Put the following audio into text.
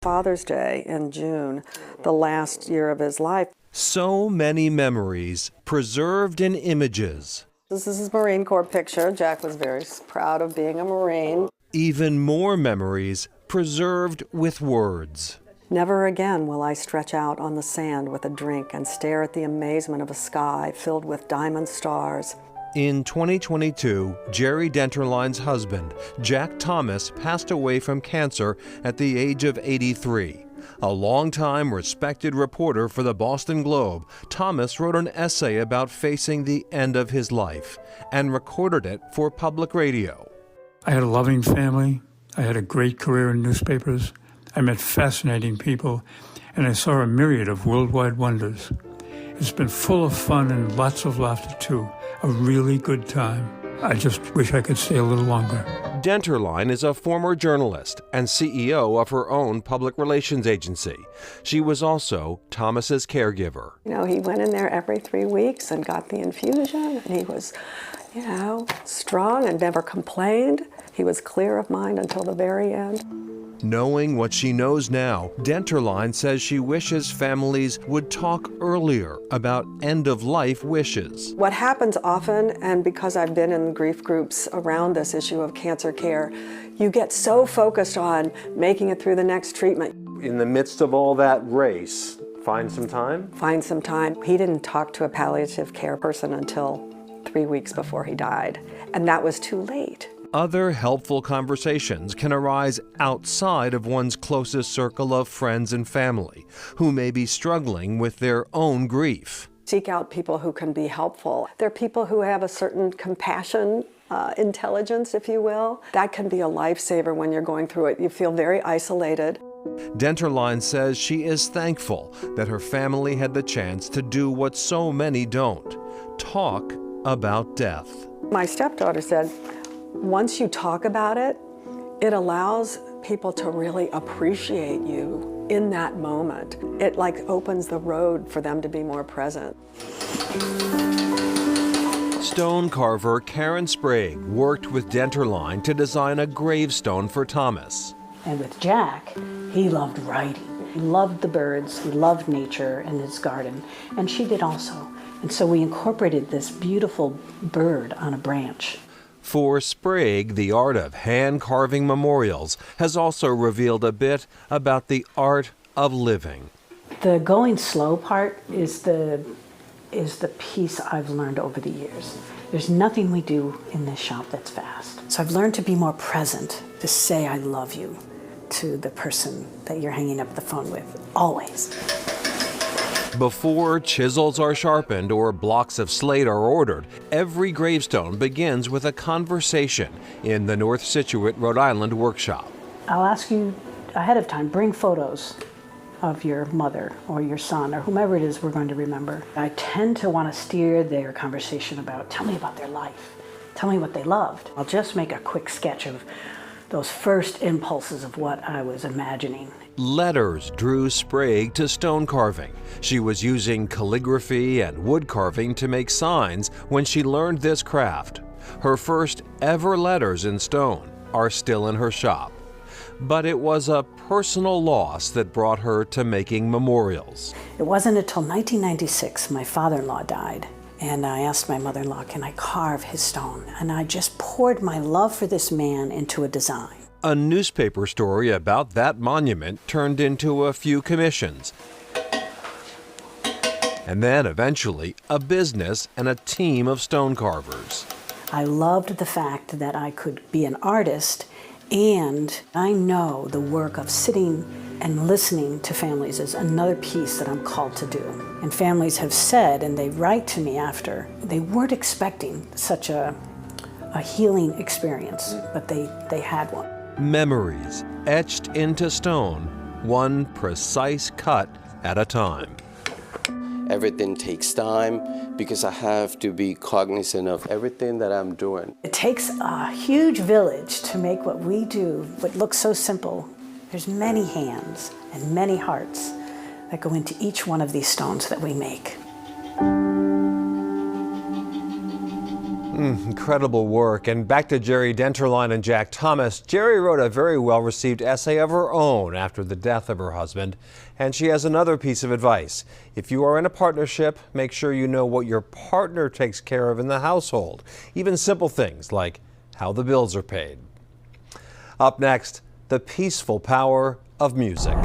Father's Day in June, the last year of his life. So many memories preserved in images. This is his Marine Corps picture. Jack was very proud of being a Marine. Even more memories preserved with words. Never again will I stretch out on the sand with a drink and stare at the amazement of a sky filled with diamond stars. In 2022, Jerry Denterline's husband, Jack Thomas, passed away from cancer at the age of 83. A longtime respected reporter for the Boston Globe, Thomas wrote an essay about facing the end of his life and recorded it for public radio. I had a loving family. I had a great career in newspapers. I met fascinating people, and I saw a myriad of worldwide wonders. It's been full of fun and lots of laughter, too. A really good time. I just wish I could stay a little longer. Denterline is a former journalist and CEO of her own public relations agency. She was also Thomas's caregiver. You know, he went in there every 3 weeks and got the infusion, and he was, strong and never complained. He was clear of mind until the very end. Knowing what she knows now, Denterline says she wishes families would talk earlier about end-of-life wishes. What happens often, and because I've been in grief groups around this issue of cancer care, you get so focused on making it through the next treatment. In the midst of all that race, find some time? Find some time. He didn't talk to a palliative care person until 3 weeks before he died, and that was too late. Other helpful conversations can arise outside of one's closest circle of friends and family who may be struggling with their own grief. Seek out people who can be helpful. They're people who have a certain compassion, intelligence, if you will. That can be a lifesaver when you're going through it. You feel very isolated. Denterline says she is thankful that her family had the chance to do what so many don't, talk about death. My stepdaughter said, once you talk about it, it allows people to really appreciate you in that moment. It opens the road for them to be more present. Stone carver Karen Sprague worked with Denterline to design a gravestone for Thomas. And with Jack, he loved writing. He loved the birds, he loved nature and his garden, and she did also. And so we incorporated this beautiful bird on a branch. For Sprague, the art of hand-carving memorials has also revealed a bit about the art of living. The going slow part is the piece I've learned over the years. There's nothing we do in this shop that's fast. So I've learned to be more present, to say I love you to the person that you're hanging up the phone with, always. Before chisels are sharpened or blocks of slate are ordered, every gravestone begins with a conversation in the North Scituate, Rhode Island workshop. I'll ask you ahead of time, bring photos of your mother or your son or whomever it is we're going to remember. I tend to want to steer their conversation about, tell me about their life, tell me what they loved. I'll just make a quick sketch of those first impulses of what I was imagining. Letters drew Sprague to stone carving. She was using calligraphy and wood carving to make signs when she learned this craft. Her first ever letters in stone are still in her shop. But it was a personal loss that brought her to making memorials. It wasn't until 1996 my father-in-law died, and I asked my mother-in-law, can I carve his stone? And I just poured my love for this man into a design. A newspaper story about that monument turned into a few commissions. And then eventually a business and a team of stone carvers. I loved the fact that I could be an artist, and I know the work of sitting and listening to families is another piece that I'm called to do. And families have said, and they write to me after, they weren't expecting such a healing experience, but they had one. Memories etched into stone, one precise cut at a time. Everything takes time because I have to be cognizant of everything that I'm doing. It takes a huge village to make what we do, what looks so simple. There's many hands and many hearts that go into each one of these stones that we make. Incredible work. And back to Jerry Denterline and Jack Thomas. Jerry wrote a very well-received essay of her own after the death of her husband. And she has another piece of advice. If you are in a partnership, make sure you know what your partner takes care of in the household. Even simple things like how the bills are paid. Up next, the peaceful power of music.